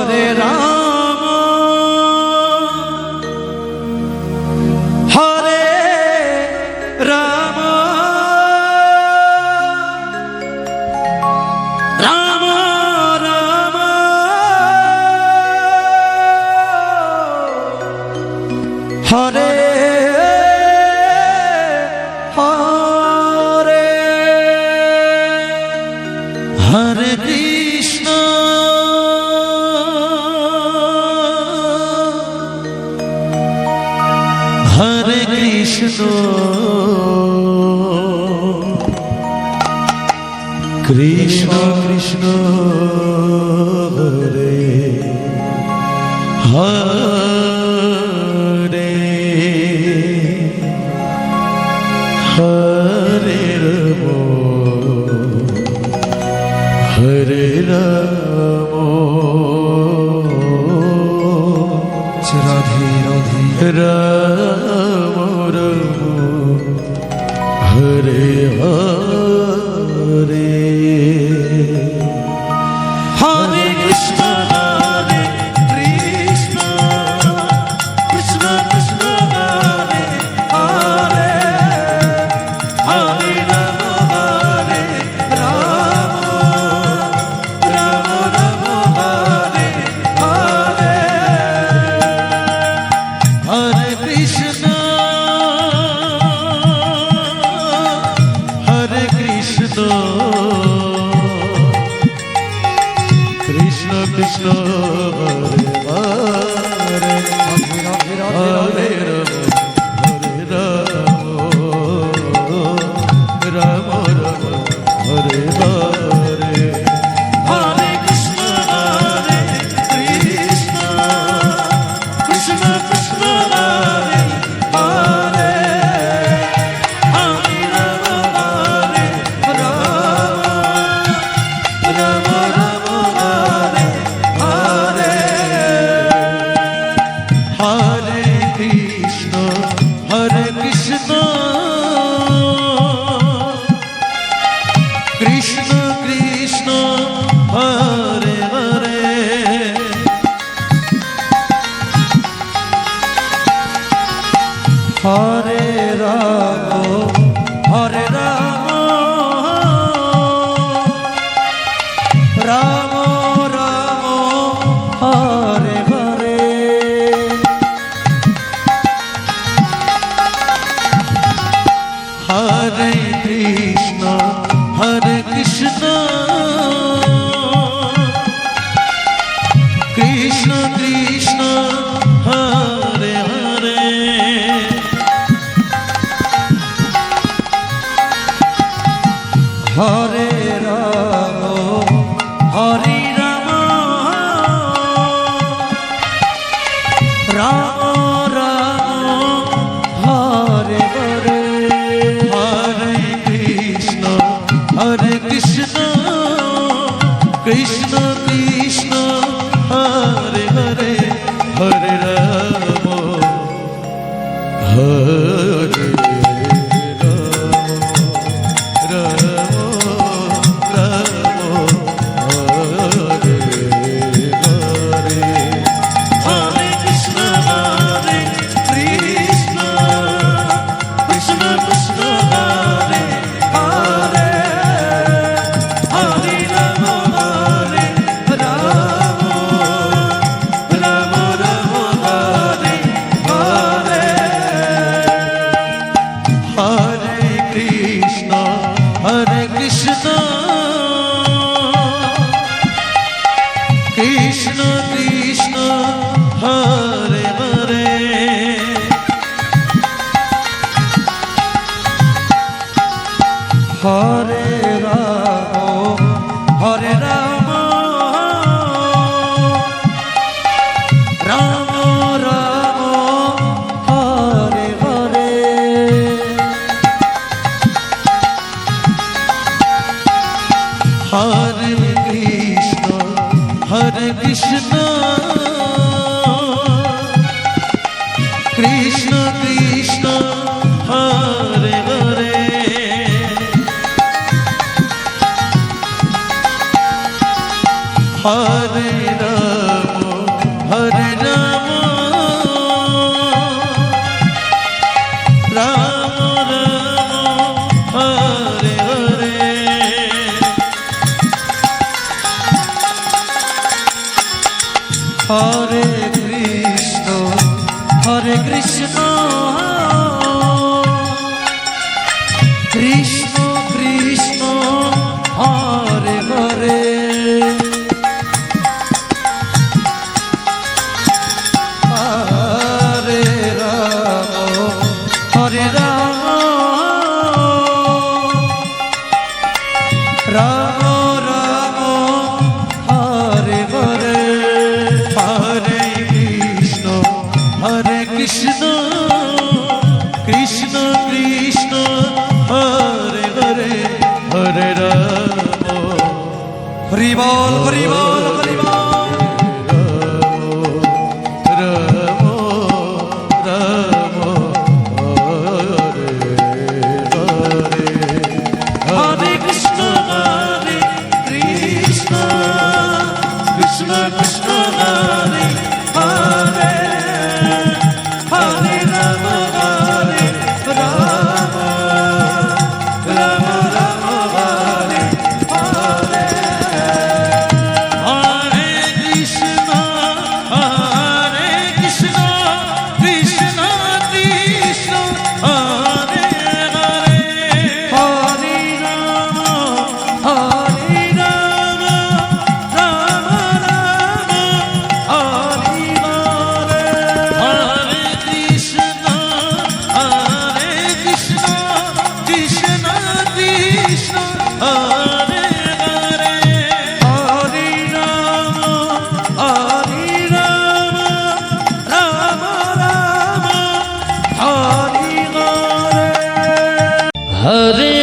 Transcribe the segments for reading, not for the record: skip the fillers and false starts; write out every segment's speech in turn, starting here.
হরে রাম হরে রাম রাম রাম হরে হরে হরে কৃষ্ণ হরে কৃষ্ণ কৃষ্ণ কৃষ্ণ হরে হরে হরে রাম হরে রাম রাধে রাধে রাম রাম হরে হরে হরে কৃষ্ণ হরে কৃষ্ণ কৃষ্ণ কৃষ্ণ হরে হরে হরে রাম হরে রাম রাম রাম হরে হরে হরে কৃষ্ণ হরে কৃষ্ণ কৃষ্ণ কৃষ্ণ হরে হরে হরে রাম রাম রাম হরে হরে হরে কৃষ্ণ হরে কৃষ্ণ কৃষ্ণ কৃষ্ণ হরে হরে হরে রাম হরে রাম রাম রাম হরে হরে হরে কৃষ্ণ কৃষ্ণ কৃষ্ণ হরে হরে হরে রাম রাম রাম হরে হরে হরে কৃষ্ণ কৃষ্ণ কৃষ্ণ কৃষ্ণ হরে হরে হরে রাম হরে রাম রাম রাম হরে হরে হরে কৃষ্ণ কৃষ্ণ কৃষ্ণ হরে হরে হরে রাম হরে কৃষ্ণ কৃষ্ণ হরে হরে হরে রাম রাম রাম হরে হরে হরে কৃষ্ণ কৃষ্ণ কৃষ্ণ হরে হরে হরে রাম হরে রাম রাম রাম হরে হরে হরে কৃষ্ণ কৃষ্ণ কৃষ্ণ হরে হরে হরে রাম রাম রাম হরে হরে হরে কৃষ্ণ কৃষ্ণ কৃষ্ণ হরে হরে হরে রাম হরি বল হরি বল হরি বল Ram Ram Hare Hare Hare Krishna Krishna Krishna Krishna Hare Hare Hare Ram Ram Ram Ram Hare Hare Hare Krishna Krishna Krishna Hare Hare Hare Ram Ram Ram Hare Hare Hare Krishna Krishna Krishna Hare Hare Hare Ram Ram Ram Hare Hare Hare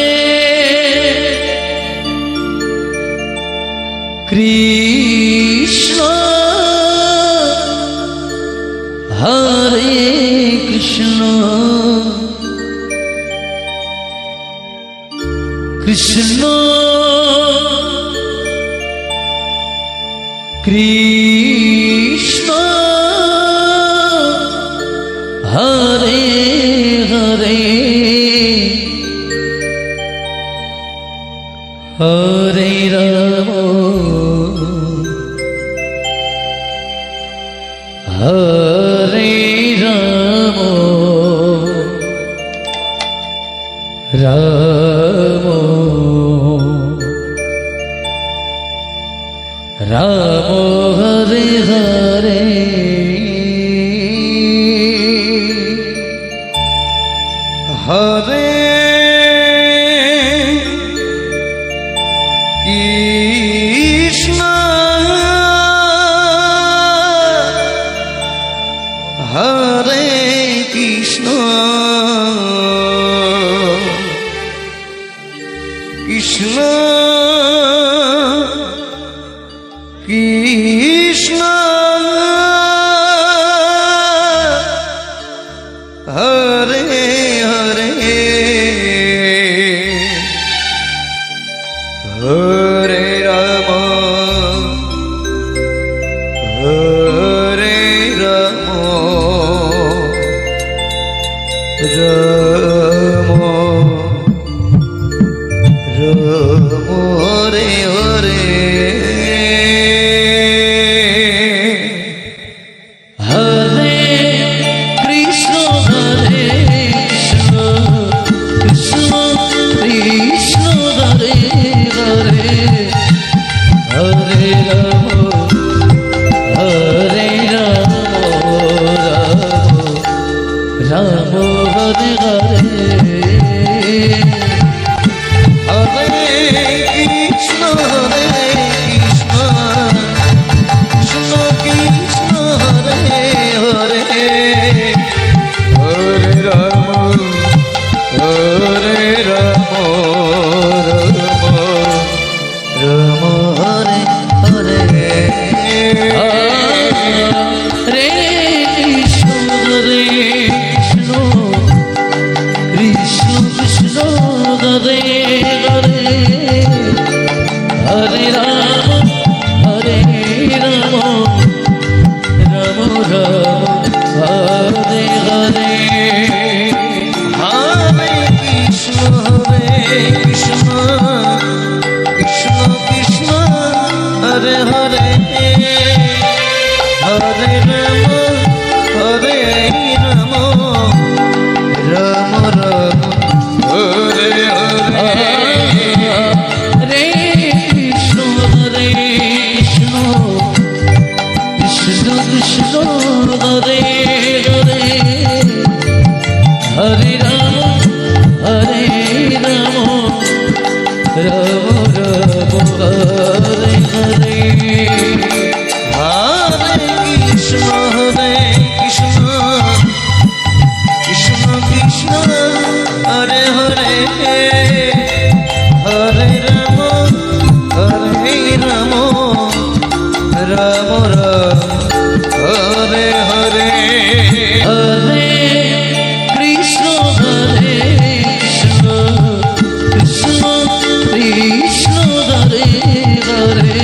Krishna Hare Krishna Krishna Krishna Hare Hare Hare Ram Hare Ram Ram Ram Hare Hare Hare Krishna Hare Krishna Krishna Krishna Hare Hare Hare Ram Hare Ram Ram Ram Hare Hare Hare Krishna Hare Krishna Krishna Krishna Hare Hare Hare Ram Hare Ram Ram Ram Hare Hare Hare Krishna Krishna Krishna Hare Hare Hare Ram Ram Hare Hare Hare Krishna Krishna Krishna Hare Hare Hare Ram Ram Hare Hare Hare Rama Hare Rama Rama Rama Hare Hare Hare Krishna Hare Krishna Krishna Krishna Hare Hare Hare Rama Hare Rama Rama Rama Hare Hare Hare Krishna Hare Krishna Krishna Krishna Hare Hare Hare Rama Hare Rama Rama Rama Hare Hare Hare Krishna Hare Krishna Krishna Krishna Hare Hare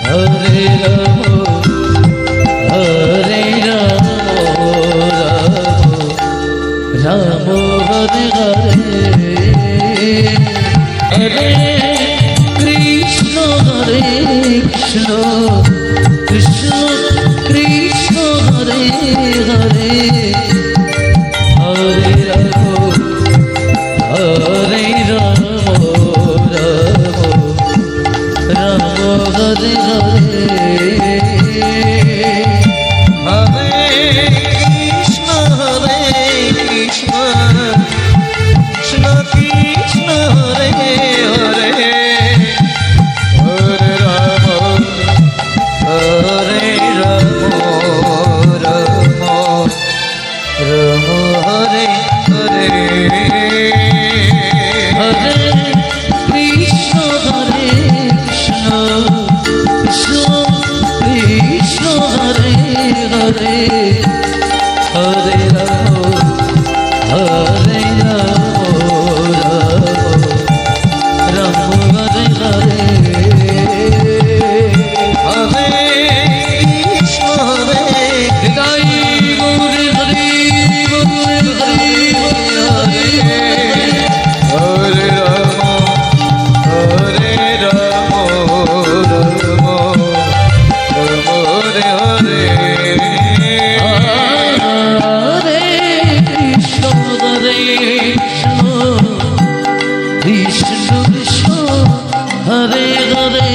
Hare Rama Hare Rama Rama Hare Hare Hare Krishna Hare Krishna Krishna Krishna Hare Hare Hare Rama Hare Rama Rama Hare Hare Hare Krishna Hare Krishna Krishna Krishna Hare Hare Hare Rama Hare Rama Rama Rama Hare Hare Hare Krishna Hare Krishna Krishna Krishna Hare Hare Hare Rama Hare Rama Rama Hare Hare Hare Krishna Hare Jai Guru Hari Guru Hari Hare Rama Hare Rama Rama Rama Hare Hare Hare Krishna Hare Krishna Krishna Krishna Hare Hare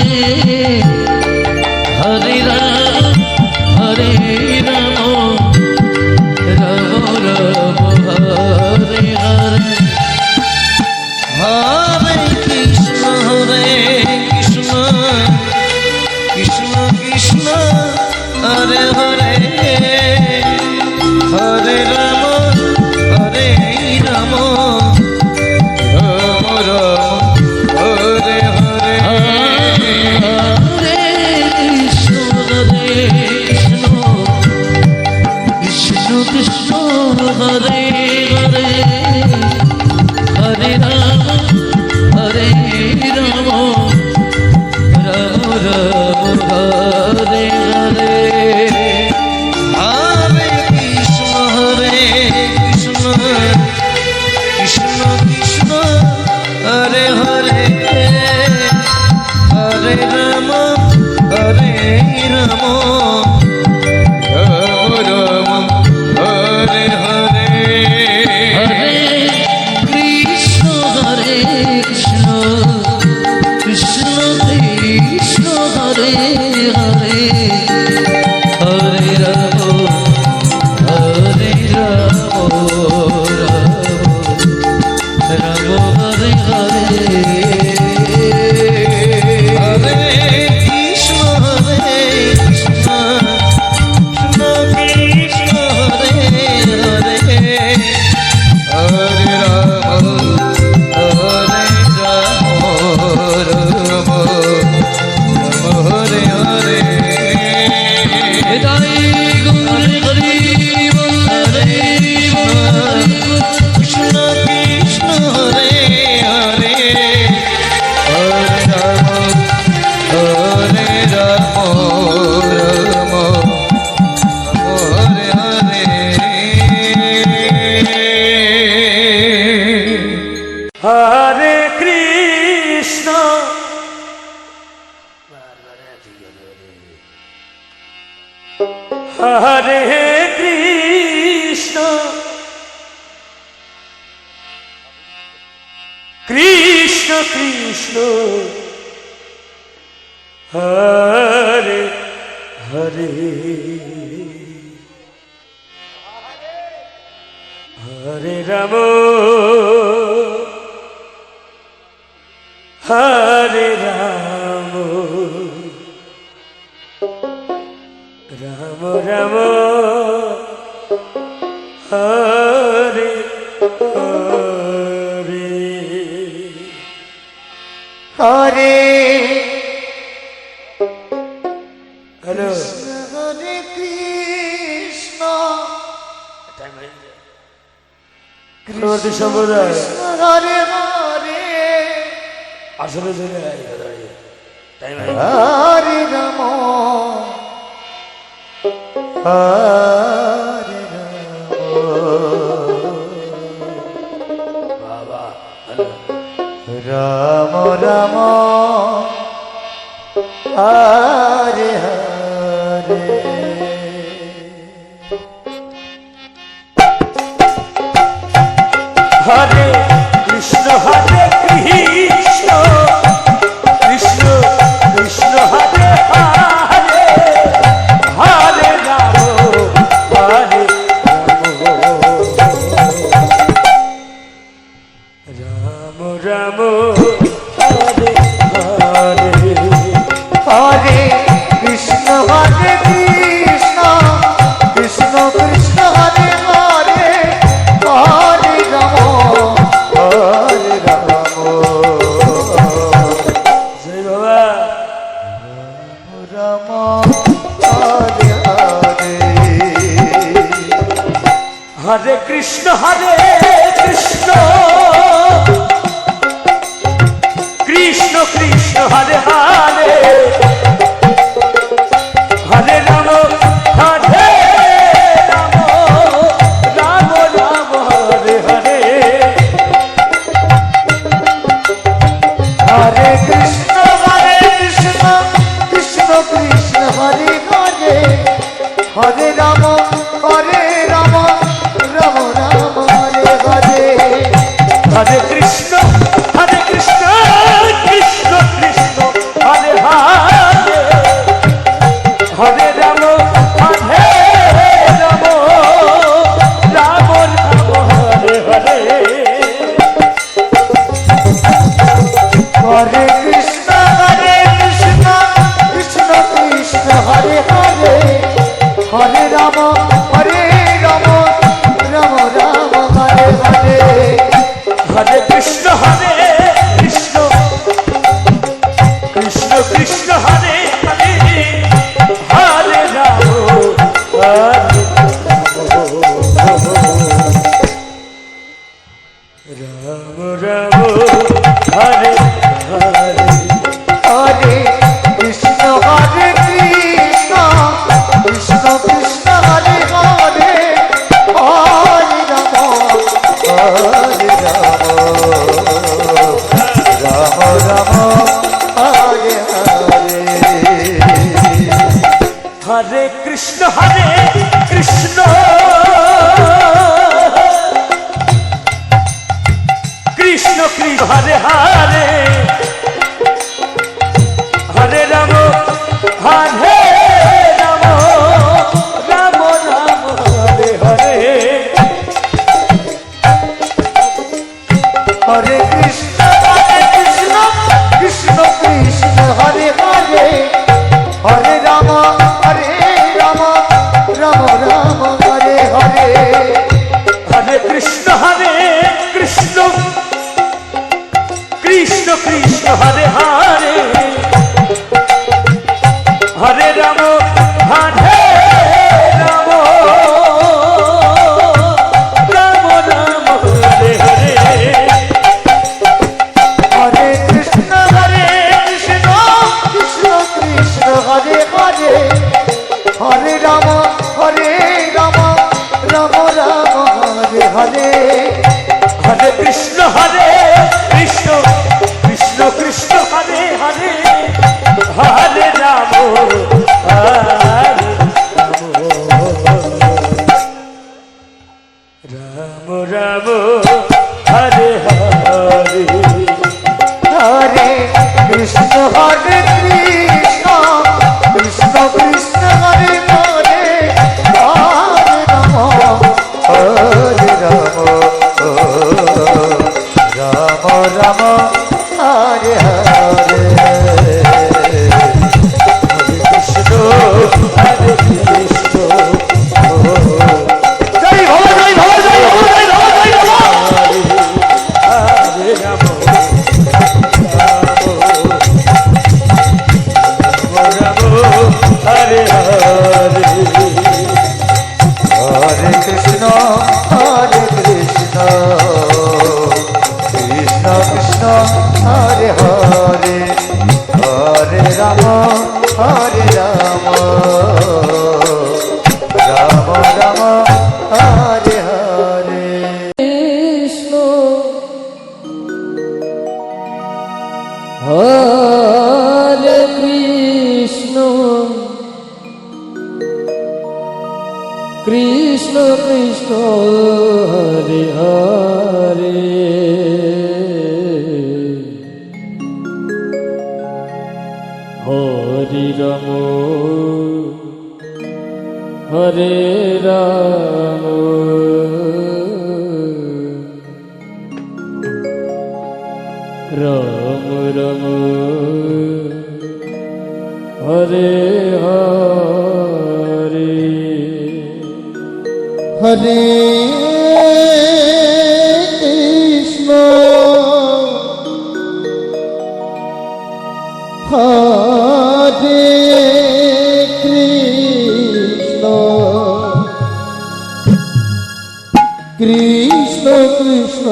Hare Rama Hare Rama Rama Rama Hare Hare Hare Krishna Hare Krishna Krishna Krishna Hare Hare Hare Rama Hare Rama Rama Rama Hare Hare Hare Krishna Hare Krishna Krishna Krishna Hare Hare Hare Rama Hare Rama Rama Rama Hare Hare Hare Krishna Hare Krishna Krishna Krishna Hare Hare Hare Rama Hare Rama Rama Rama Hare Hare Hare Krishna Hare Krishna Krishna Krishna Hare Hare Hare Rama Hare Rama Rama Hare Hare Hare Krishna Hare Krishna Krishna Krishna Hare Hare Hare Rama Hare Rama Rama Rama Hare Hare হরে কৃষ্ণ কৃষ্ণ কৃষ্ণ হরে হরে হরে রাম হরে রাম রাম রাম হরে হরে হরে hello হরে কৃষ্ণ কৃষ্ণ সম্প্রদায় হরে হরে আসলে চলে time হরে রাম হরে বাবা রাম রাম হরে হরে হরে কৃষ্ণ হরে কৃষ্ণ কৃষ্ণ কৃষ্ণ হরে হরে হরে রাম হরে রাম রাম হরে হরে হরে কৃষ্ণ হরে কৃষ্ণ কৃষ্ণ কৃষ্ণ হরে হরে হরে রাম হরে রাম জয় বাবা রাম হরে হরে হরে কৃষ্ণ কৃষ্ণ কৃষ্ণ কৃষ্ণ হরে হরে হরে রাম হরে রাম রাম রাম হরে হরে হরে কৃষ্ণ কৃষ্ণ কৃষ্ণ হরে হরে হরে রাম রাম রাম হরে হরে হরে কৃষ্ণ কৃষ্ণ কৃষ্ণ কৃষ্ণ হরে হরে হরে রাম হরে রাম রাম রাম হরে হরে হরে কৃষ্ণ কৃষ্ণ কৃষ্ণ কৃষ্ণ হরে হরে হরে রাম রাম রাম হরে হরে হরে কৃষ্ণ কৃষ্ণ কৃষ্ণ কৃষ্ণ হরে হরে হরে রাম হরে রাম রাম হরে হরে হরে কৃষ্ণ কৃষ্ণ কৃষ্ণ কৃষ্ণ হরে হরে হরে রাম রাম রাম হরে হরে হরে কৃষ্ণ কৃষ্ণ কৃষ্ণ কৃষ্ণ হরে হরে হরে রাম হরে রাম রাম রাম হরে হরে হরে কৃষ্ণ কৃষ্ণ কৃষ্ণ হরে হরে হরে রাম রাম রাম হরে হরে হরে কৃষ্ণ কৃষ্ণ কৃষ্ণ কৃষ্ণ হরে হরে হরে রাম হরে রাম রাম রাম হরে হরে হরে কৃষ্ণ কৃষ্ণ কৃষ্ণ কৃষ্ণ হরে হরে হরে রাম রাম রাম হরে হরে হরে কৃষ্ণ কৃষ্ণ কৃষ্ণ কৃষ্ণ হরে হরে হরে রাম হরে রাম হরে কৃষ্ণ কৃষ্ণ কৃষ্ণ হরে হরে হরে রাম হরে রাম রাম রাম হরে হরে কৃষ্ণ হরে কৃষ্ণ জয় ভব জয় ভব জয় ভব জয় ভব জয় ভব হরে রাম হরে হরে হরে কৃষ্ণ কৃষ্ণ কৃষ্ণ হরে হরে হরে রাম হরে রাম রাম রাম হরে হরে কৃষ্ণ হরে কৃষ্ণ কৃষ্ণ কৃষ্ণ হরে হরে হরি রাম হরে রাম রাম রাম হরে হরে হরে কৃষ্ণ হরে কৃষ্ণ কৃষ্ণ কৃষ্ণ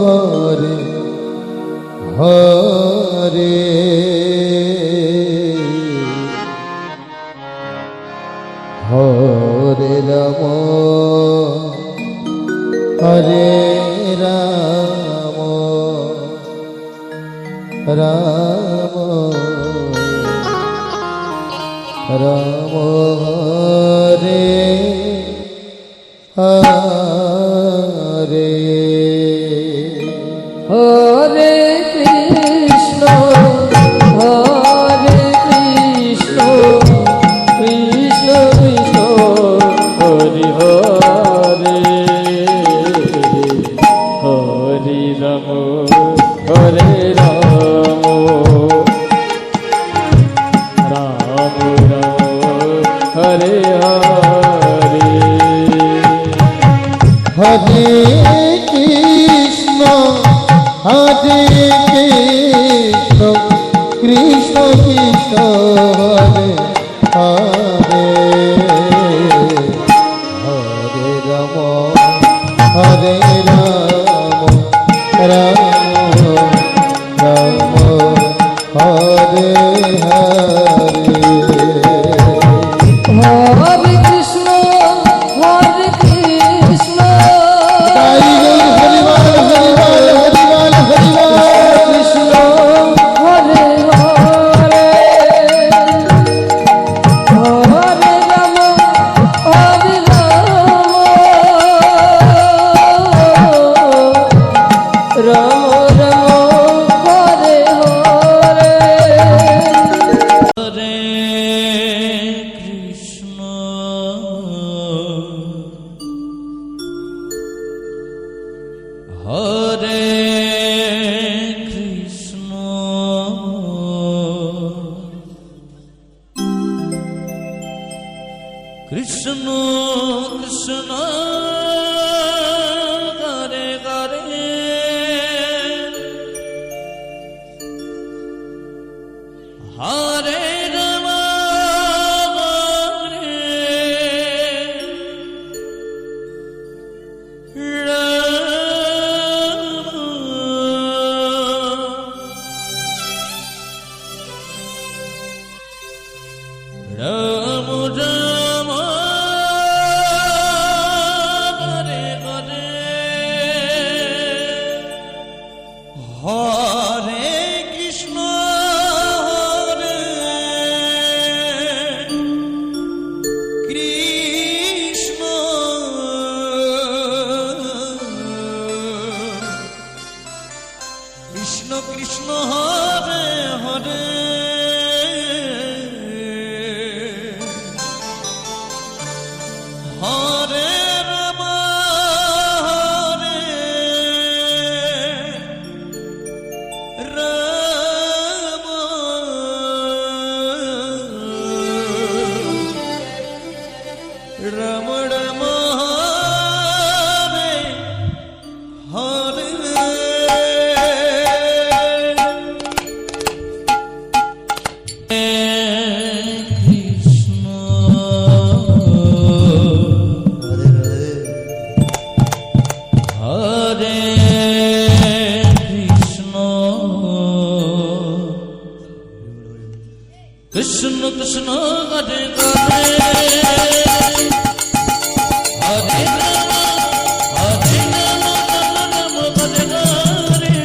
হরে হরে হরে রাম হরে রাম রাম রাম হরে হরে হরে কৃষ্ণ হরে কৃষ্ণ কৃষ্ণ কৃষ্ণ হরে হরে হরে রাম হরে রাম রাম রাম হরে হরে হরে কৃষ্ণ হরে কৃষ্ণ কৃষ্ণ কৃষ্ণ হরে হরে হরে রাম হরে রাম রাম রাম হরে হরে হরে কৃষ্ণ হরে কৃষ্ণ হরিবল হরিবল হরিবল হরিবল কৃষ্ণ হরে হরে হরে রাম হরে রাম রাম রাম হরে হরে হরে কৃষ্ণ হরে কৃষ্ণ কৃষ্ণ কৃষ্ণ হরে হরে হরে রাম রাম রাম হরে হরে হরে কৃষ্ণ হরে কৃষ্ণ কৃষ্ণ কৃষ্ণ হরে হরে কৃষ্ণ রাধে রাধে হরে কৃষ্ণ কৃষ্ণ কৃষ্ণ হরে হরে হরে রাম হরে রাম রাম রাম হরে হরে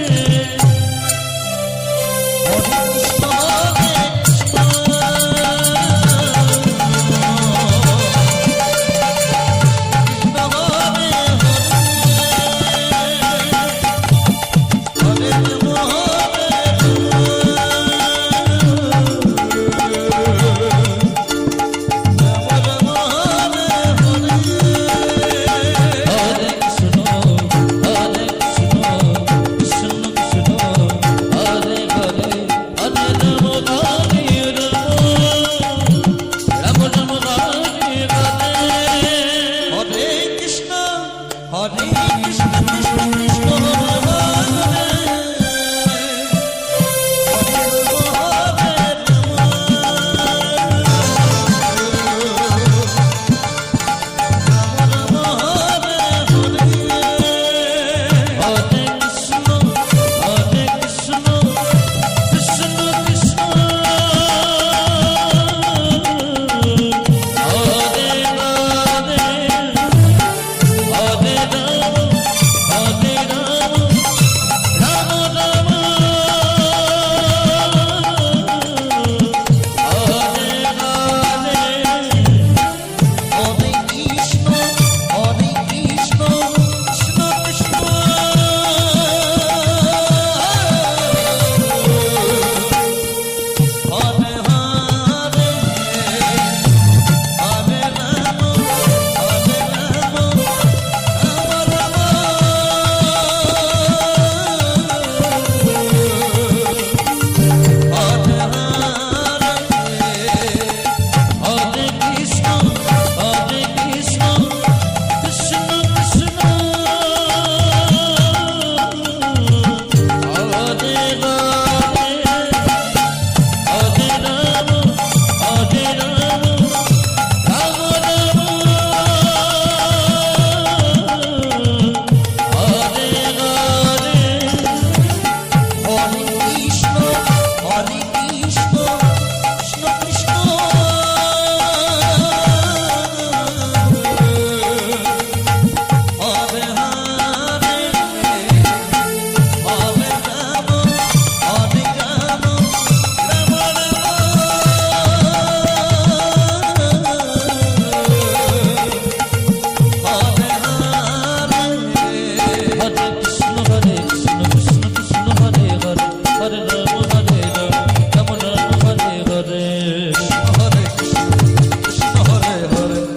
হরে কৃষ্ণ হরে কৃষ্ণ কৃষ্ণ হরে হরে হরে রাম হরে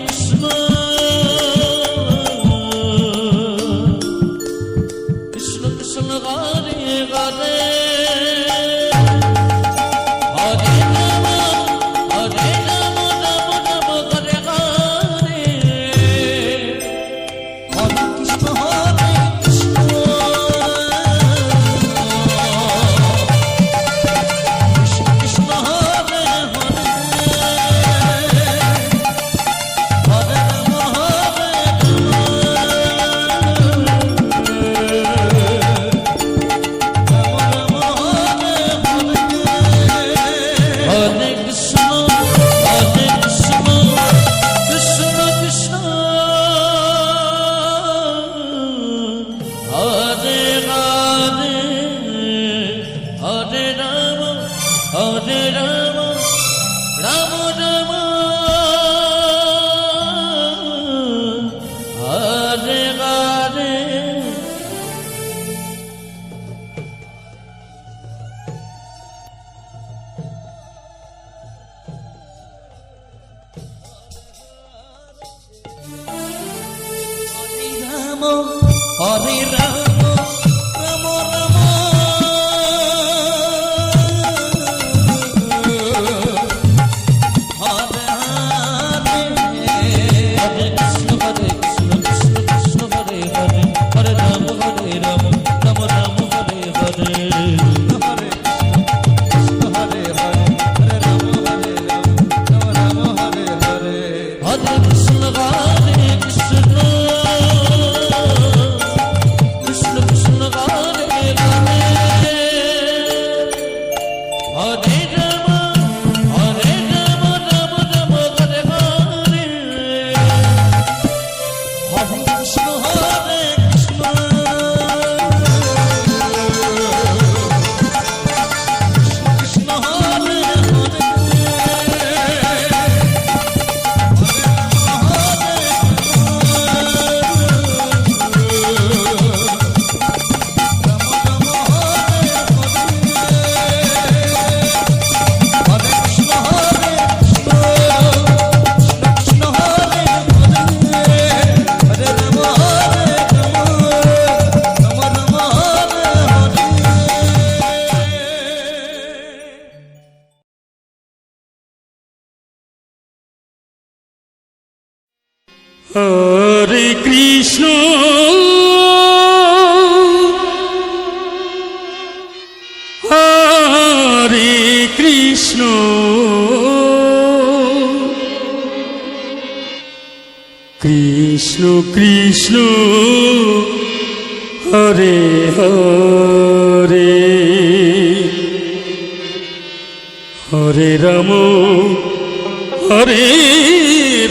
কৃষ্ণ কৃষ্ণ কৃষ্ণ হরে Hare Rama হরে কৃষ্ণ হরে কৃষ্ণ কৃষ্ণ কৃষ্ণ হরে হরে হরে রাম হরে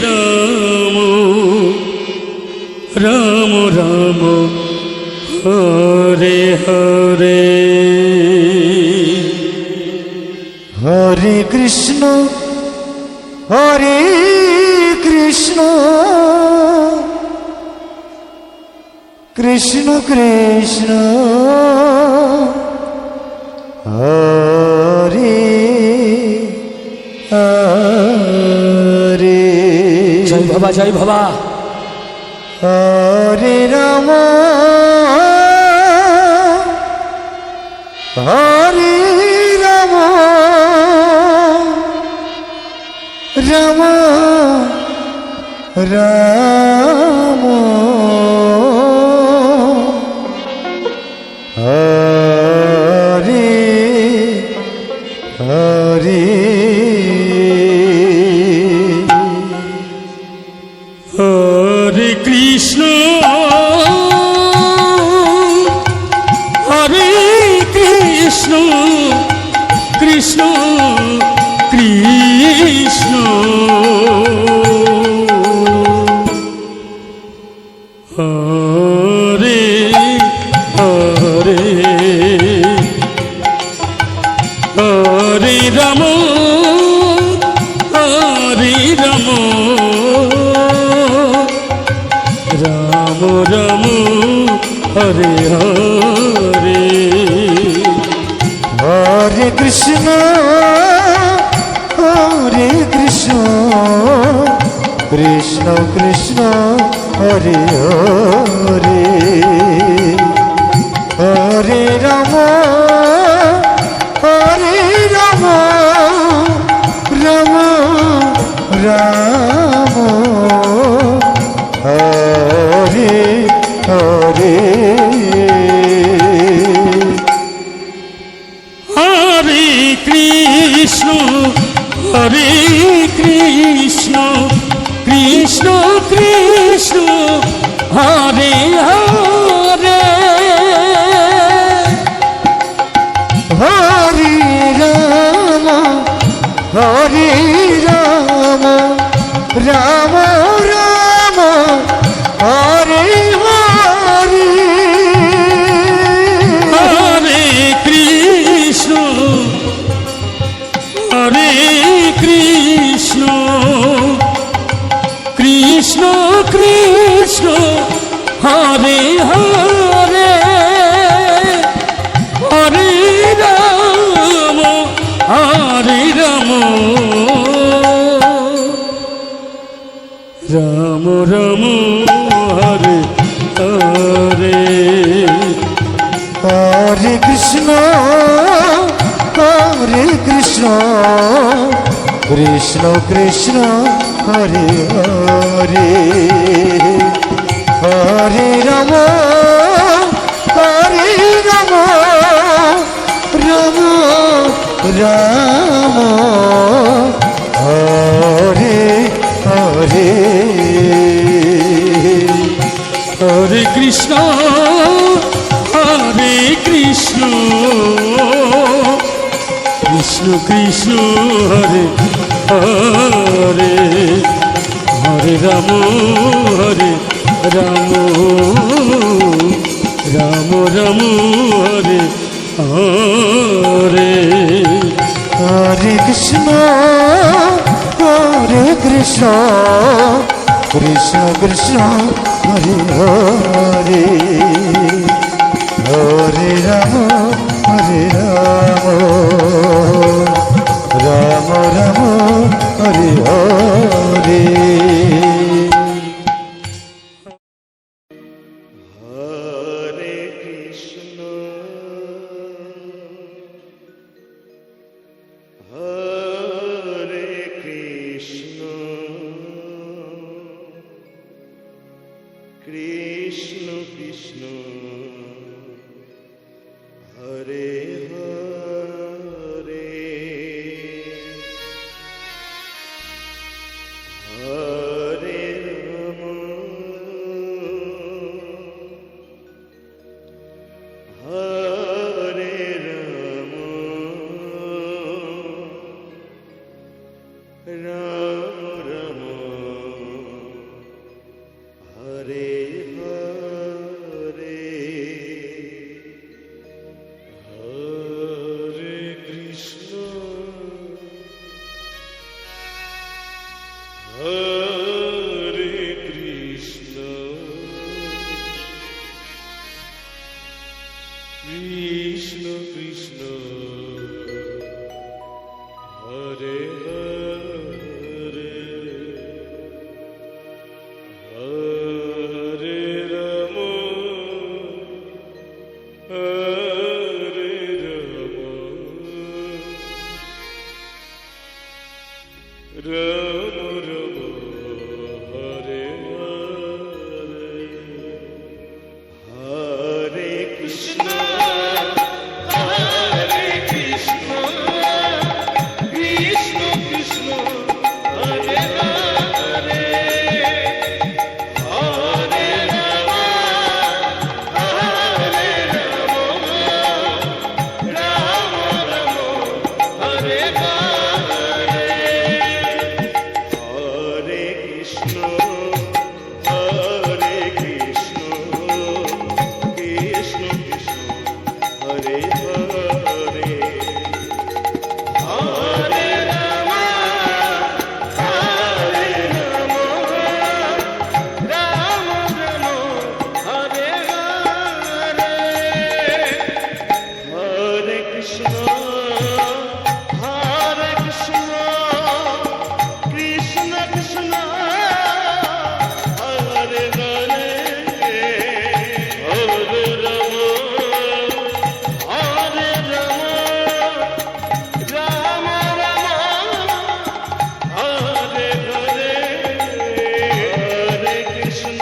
রাম রাম রাম হরে হরে হরে কৃষ্ণ কৃষ্ণ কৃষ্ণ হরে হরে জয় বাবা জয় বাবা। হরে রাম হরে রাম রাম রাম হরে হরে হরে কৃষ্ণ হরে কৃষ্ণ কৃষ্ণ কৃষ্ণ হরে হরে হরে রাম হরে রাম রাম রাম হরে হরে হরে কৃষ্ণ কৃষ্ণ কৃষ্ণ হরে হরে হরে রাম রাম রাম হরে হরে হরে কৃষ্ণ কৃষ্ণ কৃষ্ণ হরে হরে হরে রাম রাম রাম হরে হরে হরে কৃষ্ণ কৃষ্ণ কৃষ্ণ হরে হরে হরে রাম রাম রাম হরে হরে হরে কৃষ্ণ কৃষ্ণ কৃষ্ণ হরে হরে হরে রাম রাম রাম হরে হরে হরে কৃষ্ণ কৃষ্ণ কৃষ্ণ হরে হরে হরে রাম রাম রাম হরে হরে হরে কৃষ্ণ কৃষ্ণ হরে হরে হরে রাম রাম রাম হরে হরে হরে কৃষ্ণ হরে কৃষ্ণ হরে রাম রাম রাম হরে হরে হরে কৃষ্ণ হরে কৃষ্ণ কৃষ্ণ কৃষ্ণ হরে হরে হরে রাম হরে রাম রাম রাম হরে হরে হরে কৃষ্ণ হরে কৃষ্ণ কৃষ্ণ কৃষ্ণ হরে হরে হরে রাম হরে রাম রাম রাম হরে হরে হরে কৃষ্ণ হরে কৃষ্ণ কৃষ্ণ কৃষ্ণ হরে হরে হরে রাম হরে রাম রাম রাম হরে হরে হরে কৃষ্ণ হরে কৃষ্ণ কৃষ্ণ কৃষ্ণ হরে হরে হরে রাম হরে রাম রাম রাম হরে হরে হরে কৃষ্ণ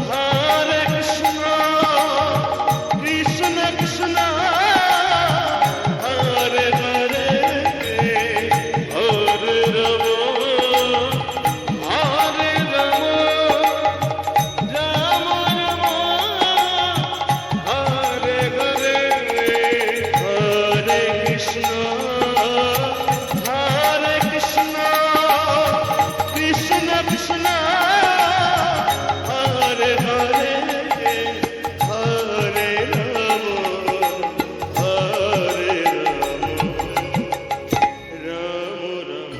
হরে কৃষ্ণ কৃষ্ণ কৃষ্ণ হরে হরে হরে রাম হরে রাম রাম রাম হরে হরে হরে কৃষ্ণ হরে কৃষ্ণ কৃষ্ণ কৃষ্ণ হরে হরে হরে রাম হরে রাম রাম রাম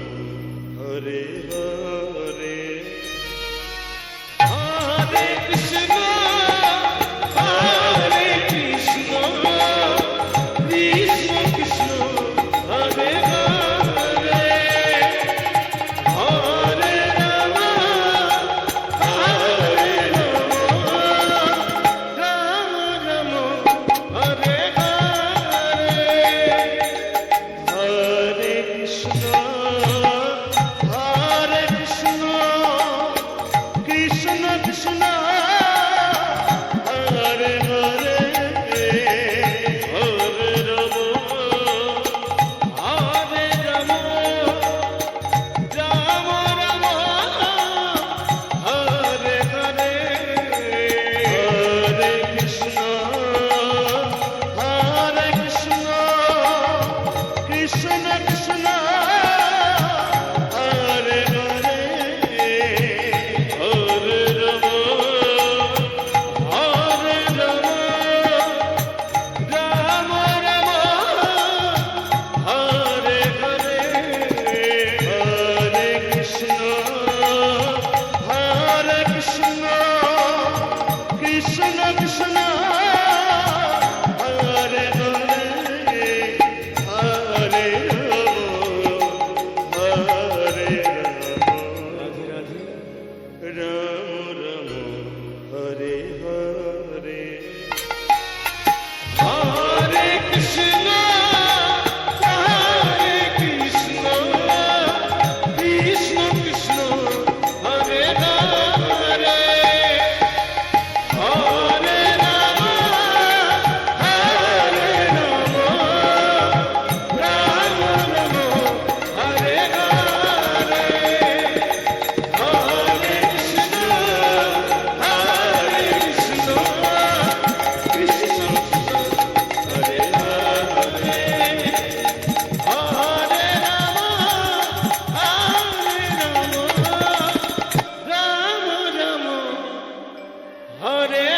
হরে হরে হরে কৃষ্ণ হরে কৃষ্ণ কৃষ্ণ কৃষ্ণ হরে হরে হরে রাম হরে রাম রাম রাম হরে হরে হরে কৃষ্ণ হরে কৃষ্ণ কৃষ্ণ কৃষ্ণ হরে হরে হরে রাম হরে রাম রাম রাম হরে হরে হরে কৃষ্ণ হরে কৃষ্ণ কৃষ্ণ কৃষ্ণ হরে হরে হরে রাম হরে রাম রাম রাম হরে হরে হরে কৃষ্ণ হরে কৃষ্ণ কৃষ্ণ কৃষ্ণ হরে হরে হরে রাম হরে রাম রাম রাম হরে হরে হরে কৃষ্ণ হরে কৃষ্ণ কৃষ্ণ কৃষ্ণ হরে হরে হরে রাম হরে